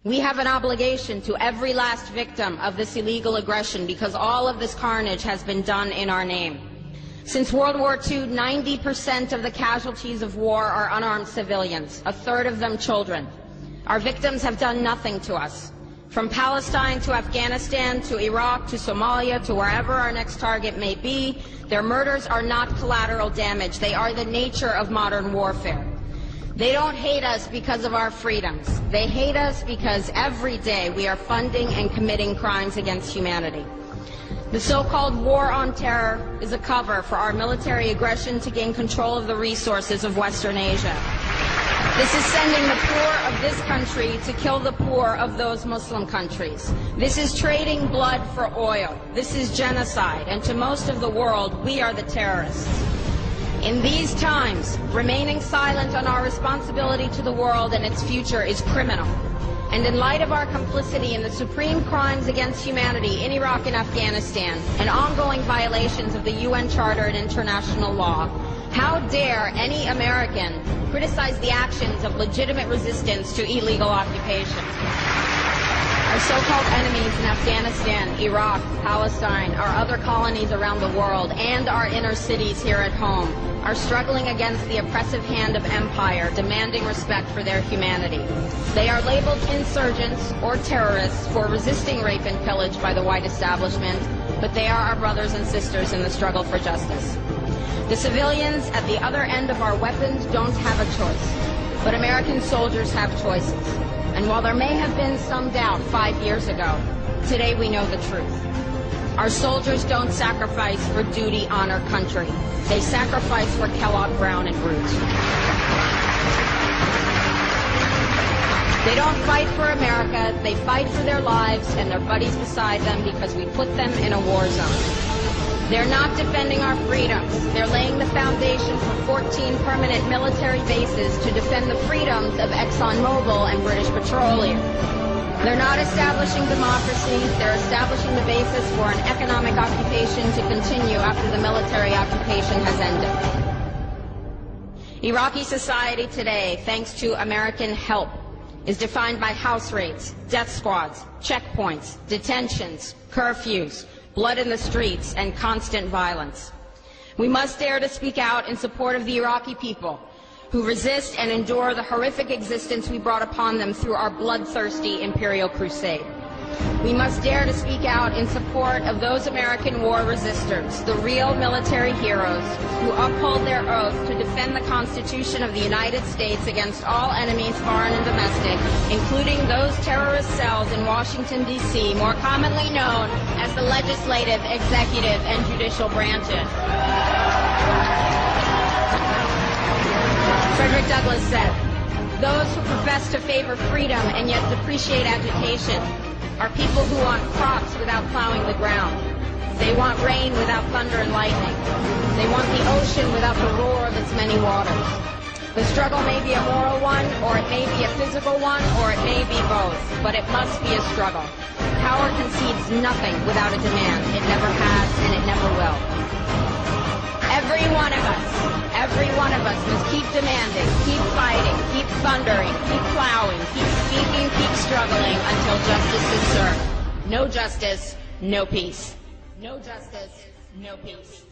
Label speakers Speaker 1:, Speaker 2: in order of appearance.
Speaker 1: We have an obligation to every last victim of this illegal aggression because all of this carnage has been done in our name. Since World War II, 90% of the casualties of war are unarmed civilians, a third of them children. Our victims have done nothing to us. From Palestine to Afghanistan to Iraq to Somalia to wherever our next target may be, their murders are not collateral damage. They are the nature of modern warfare. They don't hate us because of our freedoms. They hate us because every day we are funding and committing crimes against humanity. The so-called war on terror is a cover for our military aggression to gain control of the resources of Western Asia. This is sending the poor of this country to kill the poor of those Muslim countries. This is trading blood for oil. This is genocide, and to most of the world, we are the terrorists. In these times, remaining silent on our responsibility to the world and its future is criminal. And in light of our complicity in the supreme crimes against humanity in Iraq and Afghanistan, and ongoing violations of the UN Charter and international law, how dare any American criticize the actions of legitimate resistance to illegal occupation? Our so-called enemies in Afghanistan, Iraq, Palestine, our other colonies around the world, and our inner cities here at home are struggling against the oppressive hand of empire, demanding respect for their humanity. They are labeled insurgents or terrorists for resisting rape and pillage by the white establishment, but they are our brothers and sisters in the struggle for justice. The civilians at the other end of our weapons don't have a choice, but American soldiers have choices. And while there may have been some doubt 5 years ago, today we know the truth. Our soldiers don't sacrifice for duty, honor, country. They sacrifice for Kellogg, Brown, and Root. They don't fight for America, they fight for their lives and their buddies beside them because we put them in a war zone. They're not defending our freedoms. They're laying the foundation for 14 permanent military bases to defend the freedoms of ExxonMobil and British Petroleum. They're not establishing democracy. They're establishing the basis for an economic occupation to continue after the military occupation has ended. Iraqi society today, thanks to American help, is defined by house raids, death squads, checkpoints, detentions, curfews, blood in the streets, and constant violence. We must dare to speak out in support of the Iraqi people who resist and endure the horrific existence we brought upon them through our bloodthirsty imperial crusade. We must dare to speak out in support of those American war resistors, the real military heroes who uphold their oath to defend the Constitution of the United States against all enemies, foreign and domestic, including those terrorist cells in Washington, D.C., more commonly known as the legislative, executive, and judicial branches. Frederick Douglass said, "Those who profess to favor freedom and yet depreciate agitation are people who want crops without plowing the ground. They want rain without thunder and lightning. They want the ocean without the roar of its many waters." The struggle may be a moral one, or it may be a physical one, or it may be both, but it must be a struggle. Power concedes nothing without a demand. It never has, and it never will. Every one of us must keep demanding, keep fighting, keep thundering, keep plowing, keep speaking, keep struggling until justice is served. No justice, no peace. No justice, no peace.